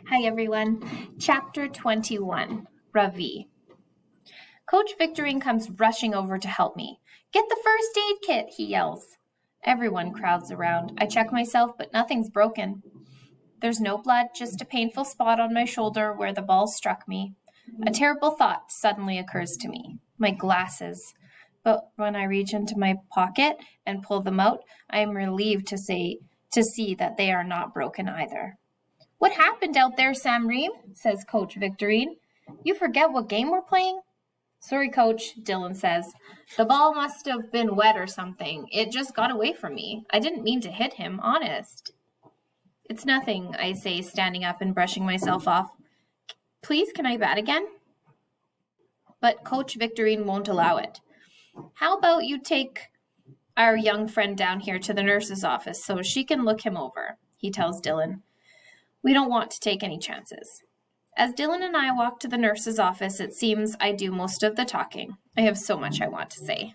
Hi everyone. Chapter 21, Ravi. Coach Victorine comes rushing over to help me. Get the first aid kit, he yells. Everyone crowds around. I check myself, but nothing's broken. There's no blood, just a painful spot on my shoulder where the ball struck me. A terrible thought suddenly occurs to me. My glasses. But when I reach into my pocket and pull them out, I am relieved to see that they are not broken either. What happened out there, Sam Ream? Says Coach Victorine. You forget what game we're playing? Sorry, Coach, Dylan says. The ball must have been wet or something. It just got away from me. I didn't mean to hit him, honest. It's nothing, I say, standing up and brushing myself off. Please, can I bat again? But Coach Victorine won't allow it. How about you take our young friend down here to the nurse's office so she can look him over, he tells Dylan. We don't want to take any chances. As Dylan and I walk to the nurse's office, it seems I do most of the talking. I have so much I want to say.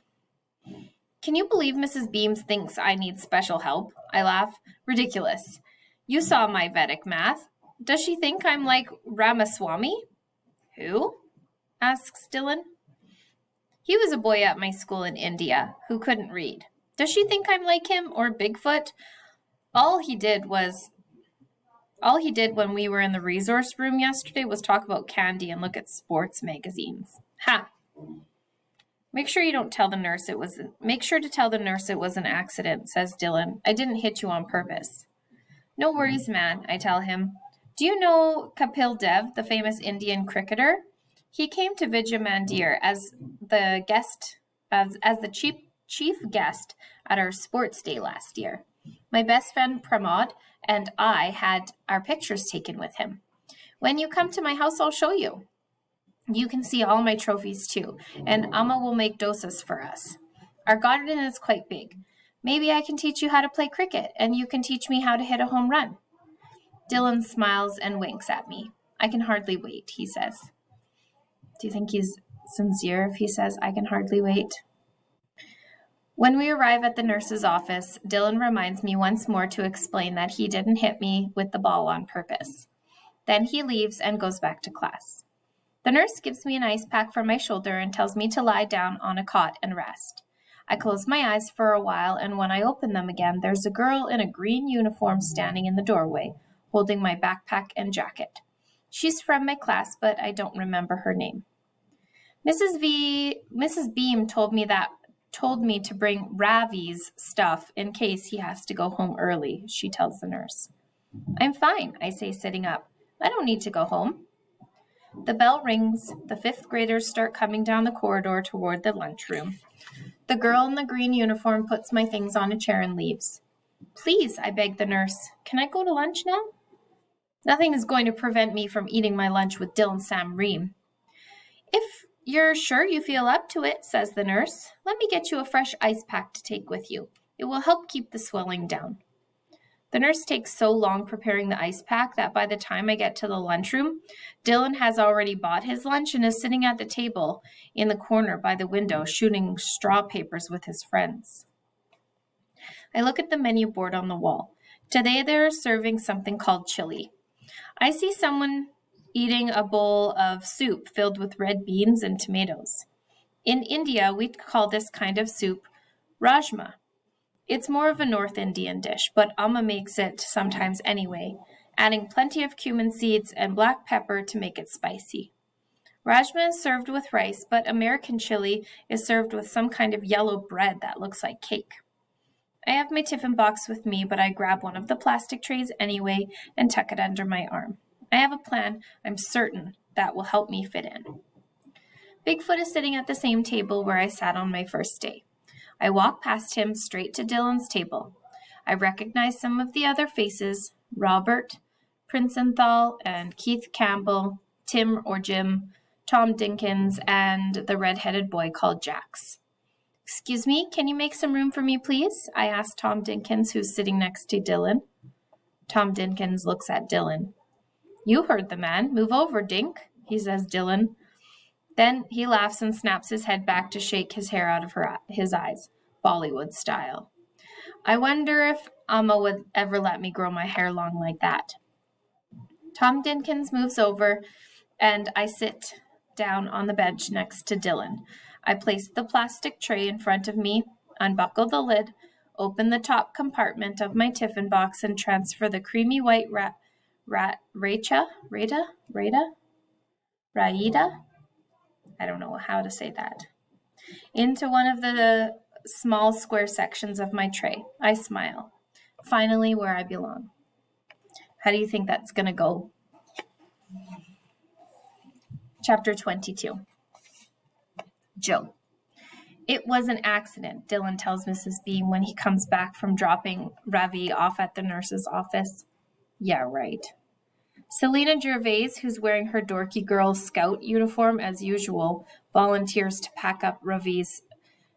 Can you believe Mrs. Beams thinks I need special help? I laugh. Ridiculous. You saw my Vedic math. Does she think I'm like Ramaswamy? Who? Asks Dylan. He was a boy at my school in India who couldn't read. Does she think I'm like him or Bigfoot? All he did when we were in the resource room yesterday was talk about candy and look at sports magazines. Ha! Make sure to tell the nurse it was an accident, says Dylan. I didn't hit you on purpose. No worries, man, I tell him. Do you know Kapil Dev, the famous Indian cricketer? He came to Vijay Mandir as the chief guest at our sports day last year. My best friend Pramod and I had our pictures taken with him. When you come to my house, I'll show you. You can see all my trophies too, and Amma will make dosas for us. Our garden is quite big. Maybe I can teach you how to play cricket, and you can teach me how to hit a home run. Dylan smiles and winks at me. I can hardly wait, he says. Do you think he's sincere if he says, I can hardly wait? When we arrive at the nurse's office, Dylan reminds me once more to explain that he didn't hit me with the ball on purpose. Then he leaves and goes back to class. The nurse gives me an ice pack for my shoulder and tells me to lie down on a cot and rest. I close my eyes for a while, and when I open them again, there's a girl in a green uniform standing in the doorway, holding my backpack and jacket. She's from my class, but I don't remember her name. Mrs. Beam told me to bring Ravi's stuff in case he has to go home early, she tells the nurse. I'm fine, I say, sitting up. I don't need to go home. The bell rings. The fifth graders start coming down the corridor toward the lunchroom. The girl in the green uniform puts my things on a chair and leaves. Please, I beg the nurse, can I go to lunch now? Nothing is going to prevent me from eating my lunch with Dylan Sam Ream. If you're sure you feel up to it, says the nurse. Let me get you a fresh ice pack to take with you. It will help keep the swelling down. The nurse takes so long preparing the ice pack that by the time I get to the lunchroom, Dylan has already bought his lunch and is sitting at the table in the corner by the window shooting straw papers with his friends. I look at the menu board on the wall. Today they are serving something called chili. I see someone eating a bowl of soup filled with red beans and tomatoes. In India, we call this kind of soup rajma. It's more of a North Indian dish, but Amma makes it sometimes anyway, adding plenty of cumin seeds and black pepper to make it spicy. Rajma is served with rice, but American chili is served with some kind of yellow bread that looks like cake. I have my tiffin box with me, but I grab one of the plastic trays anyway and tuck it under my arm. I have a plan I'm certain that will help me fit in. Bigfoot is sitting at the same table where I sat on my first day. I walk past him straight to Dylan's table. I recognize some of the other faces, Robert, Princenthal, and Keith Campbell, Tim or Jim, Tom Dinkins, and the red-headed boy called Jax. Excuse me, can you make some room for me, please? I ask Tom Dinkins, who's sitting next to Dylan. Tom Dinkins looks at Dylan. You heard the man. Move over, Dink, he says Dylan. Then he laughs and snaps his head back to shake his hair out of his eyes, Bollywood style. I wonder if Amma would ever let me grow my hair long like that. Tom Dinkins moves over, and I sit down on the bench next to Dylan. I place the plastic tray in front of me, unbuckle the lid, open the top compartment of my tiffin box, and transfer the creamy white Raida? I don't know how to say that. Into one of the small square sections of my tray. I smile. Finally, where I belong. How do you think that's going to go? Chapter 22. Joe. It was an accident, Dylan tells Mrs. Beam when he comes back from dropping Ravi off at the nurse's office. Yeah, right. Selena Gervais, who's wearing her dorky girl scout uniform as usual, volunteers to pack up Ravi's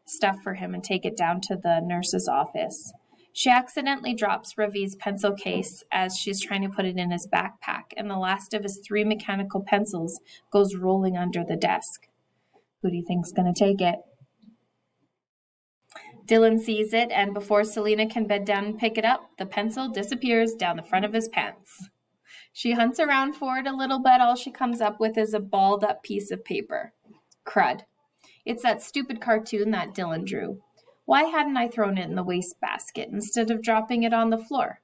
stuff for him and take it down to the nurse's office. She accidentally drops Ravi's pencil case as she's trying to put it in his backpack, and the last of his 3 mechanical pencils goes rolling under the desk. Who do you think's going to take it? Dylan sees it, and before Selena can bend down and pick it up, the pencil disappears down the front of his pants. She hunts around for it a little, but all she comes up with is a balled-up piece of paper. Crud. It's that stupid cartoon that Dylan drew. Why hadn't I thrown it in the wastebasket instead of dropping it on the floor?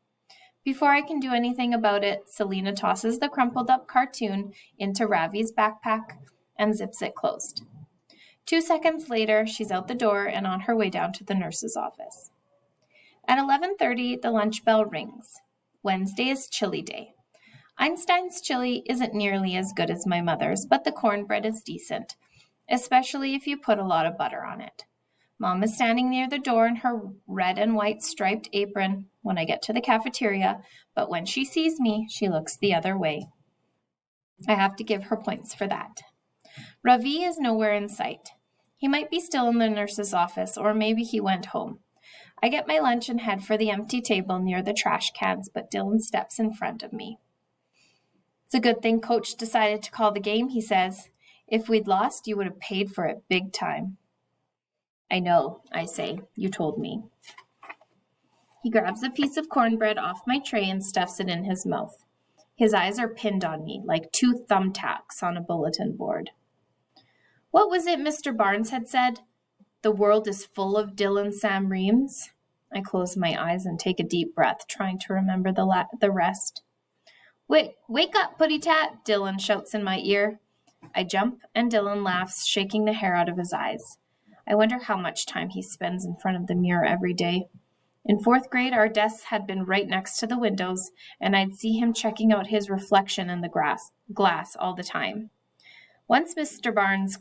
Before I can do anything about it, Selena tosses the crumpled-up cartoon into Ravi's backpack and zips it closed. 2 seconds later, she's out the door and on her way down to the nurse's office. At 11:30, the lunch bell rings. Wednesday is chili day. Einstein's chili isn't nearly as good as my mother's, but the cornbread is decent, especially if you put a lot of butter on it. Mom is standing near the door in her red and white striped apron when I get to the cafeteria, but when she sees me, she looks the other way. I have to give her points for that. Ravi is nowhere in sight. He might be still in the nurse's office, or maybe he went home. I get my lunch and head for the empty table near the trash cans, but Dylan steps in front of me. It's a good thing Coach decided to call the game, he says. If we'd lost, you would have paid for it big time. I know, I say. You told me. He grabs a piece of cornbread off my tray and stuffs it in his mouth. His eyes are pinned on me, like 2 thumbtacks on a bulletin board. What was it Mr. Barnes had said? The world is full of Dylan Sam Reams. I close my eyes and take a deep breath, trying to remember the rest. Wake up, Putty Tat, Dylan shouts in my ear. I jump, and Dylan laughs, shaking the hair out of his eyes. I wonder how much time he spends in front of the mirror every day. In 4th grade, our desks had been right next to the windows, and I'd see him checking out his reflection in the glass all the time. Once Mr. Barnes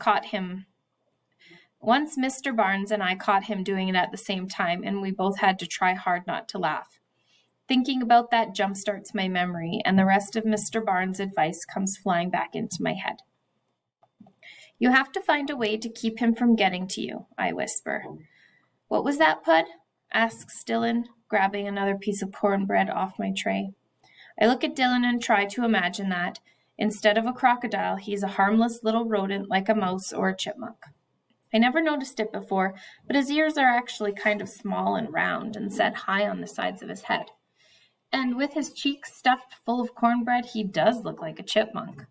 and I caught him doing it at the same time, and we both had to try hard not to laugh. Thinking about that jumpstarts my memory, and the rest of Mr. Barnes' advice comes flying back into my head. You have to find a way to keep him from getting to you, I whisper. What was that, Pud? Asks Dylan, grabbing another piece of cornbread off my tray. I look at Dylan and try to imagine that, instead of a crocodile, he's a harmless little rodent like a mouse or a chipmunk. I never noticed it before, but his ears are actually kind of small and round and set high on the sides of his head. And with his cheeks stuffed full of cornbread, he does look like a chipmunk.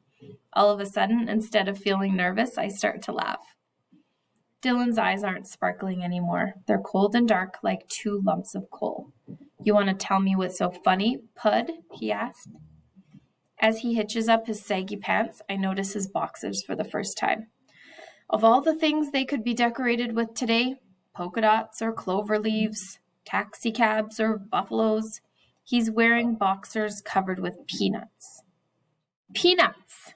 All of a sudden, instead of feeling nervous, I start to laugh. Dylan's eyes aren't sparkling anymore. They're cold and dark, like 2 lumps of coal. You want to tell me what's so funny, Pud? He asked. As he hitches up his saggy pants, I notice his boxers for the first time. Of all the things they could be decorated with today, polka dots or clover leaves, taxi cabs or buffaloes, he's wearing boxers covered with peanuts. Peanuts!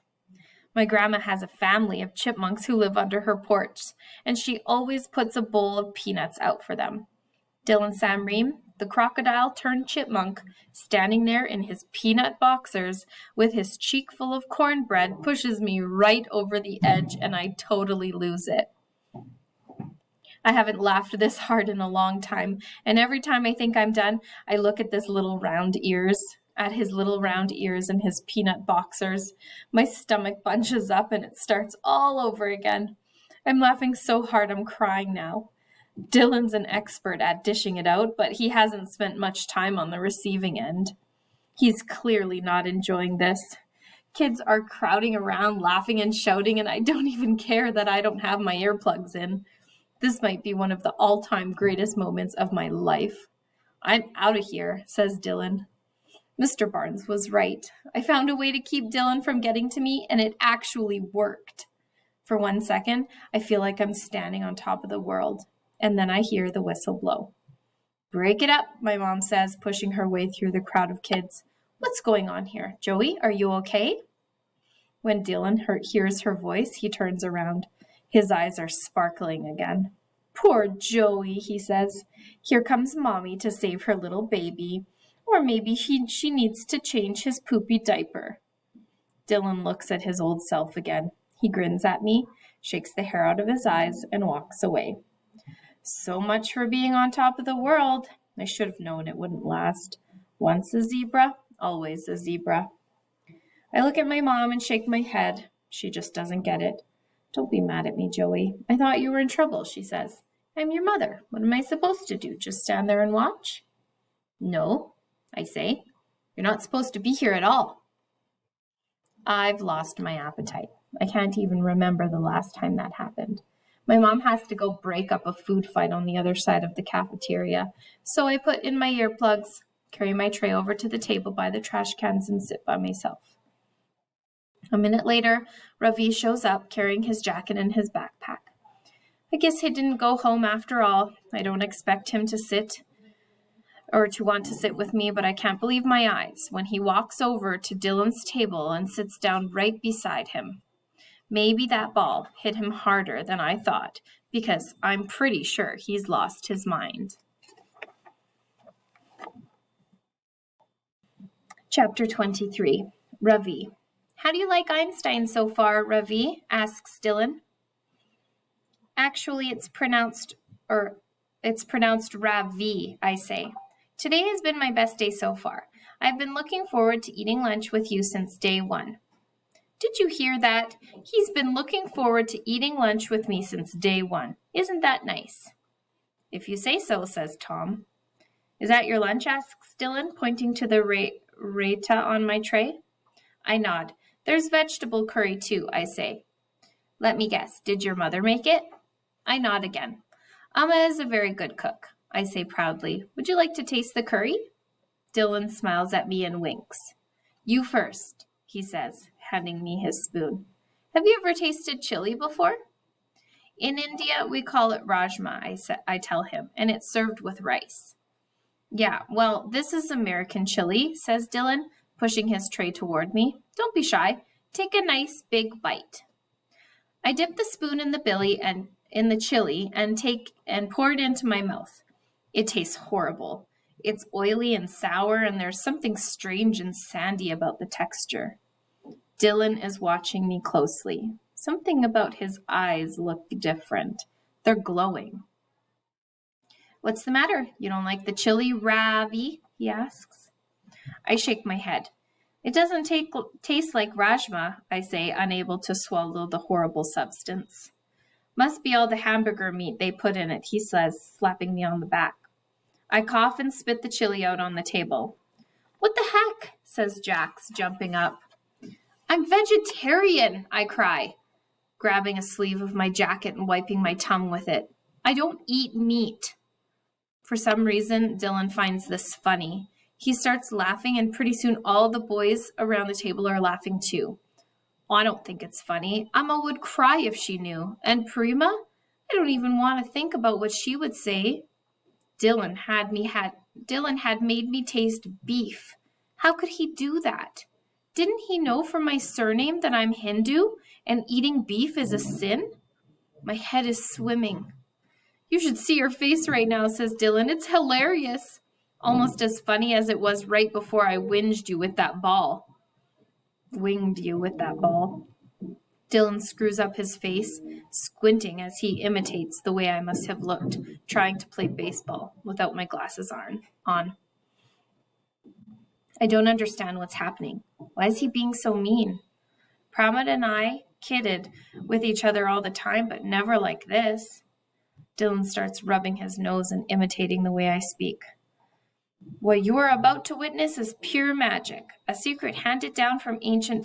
My grandma has a family of chipmunks who live under her porch, and she always puts a bowl of peanuts out for them. Dylan Sam Ream, the crocodile turned chipmunk, standing there in his peanut boxers with his cheek full of cornbread, pushes me right over the edge, and I totally lose it. I haven't laughed this hard in a long time, and every time I think I'm done, I look at his little round ears and his peanut boxers. My stomach bunches up and it starts all over again. I'm laughing so hard I'm crying now. Dylan's an expert at dishing it out, but he hasn't spent much time on the receiving end. He's clearly not enjoying this. Kids are crowding around, laughing and shouting, and I don't even care that I don't have my earplugs in. This might be one of the all-time greatest moments of my life. I'm out of here, says Dylan. Mr. Barnes was right. I found a way to keep Dylan from getting to me, and it actually worked. For 1 second, I feel like I'm standing on top of the world, and then I hear the whistle blow. Break it up, my mom says, pushing her way through the crowd of kids. What's going on here? Joey, are you okay? When Dylan hears her voice, he turns around. His eyes are sparkling again. Poor Joey, he says. Here comes Mommy to save her little baby. Or maybe she needs to change his poopy diaper. Dylan looks at his old self again. He grins at me, shakes the hair out of his eyes, and walks away. So much for being on top of the world. I should have known it wouldn't last. Once a zebra, always a zebra. I look at my mom and shake my head. She just doesn't get it. Don't be mad at me, Joey. I thought you were in trouble, she says. I'm your mother. What am I supposed to do? Just stand there and watch? No, I say. You're not supposed to be here at all. I've lost my appetite. I can't even remember the last time that happened. My mom has to go break up a food fight on the other side of the cafeteria. So I put in my earplugs, carry my tray over to the table by the trash cans, and sit by myself. A minute later, Ravi shows up carrying his jacket and his backpack. I guess he didn't go home after all. I don't expect him to want to sit with me, but I can't believe my eyes when he walks over to Dylan's table and sits down right beside him. Maybe that ball hit him harder than I thought, because I'm pretty sure he's lost his mind. Chapter 23. Ravi. How do you like Einstein so far, Ravi? Asks Dylan. Actually, it's pronounced Ravi, I say. Today has been my best day so far. I've been looking forward to eating lunch with you since day one. Did you hear that? He's been looking forward to eating lunch with me since day one. Isn't that nice? If you say so, says Tom. Is that your lunch? Asks Dylan, pointing to the raita on my tray. I nod. There's vegetable curry too, I say. Let me guess, did your mother make it? I nod again. Amma is a very good cook, I say proudly. Would you like to taste the curry? Dylan smiles at me and winks. You first, he says, handing me his spoon. Have you ever tasted chili before? In India, we call it rajma, I tell him, and it's served with rice. Yeah, well, this is American chili, says Dylan, pushing his tray toward me. Don't be shy. Take a nice big bite. I dip the spoon in the chili and pour it into my mouth. It tastes horrible. It's oily and sour, and there's something strange and sandy about the texture. Dylan is watching me closely. Something about his eyes look different. They're glowing. What's the matter? You don't like the chili, Ravi? He asks. I shake my head. It doesn't taste like rajma, I say, unable to swallow the horrible substance. Must be all the hamburger meat they put in it, he says, slapping me on the back. I cough and spit the chili out on the table. What the heck? Says Jax, jumping up. I'm vegetarian, I cry, grabbing a sleeve of my jacket and wiping my tongue with it. I don't eat meat. For some reason, Dylan finds this funny. He starts laughing, and pretty soon all the boys around the table are laughing too. Well, I don't think it's funny. Amma would cry if she knew. And Prima? I don't even want to think about what she would say. Dylan had made me taste beef. How could he do that? Didn't he know from my surname that I'm Hindu and eating beef is a sin? My head is swimming. You should see your face right now, says Dylan. It's hilarious. Almost as funny as it was right before I winged you with that ball. Dylan screws up his face, squinting as he imitates the way I must have looked, trying to play baseball without my glasses on. I don't understand what's happening. Why is he being so mean? Pramod and I kidded with each other all the time, but never like this. Dylan starts rubbing his nose and imitating the way I speak. What you are about to witness is pure magic, a secret handed down from ancient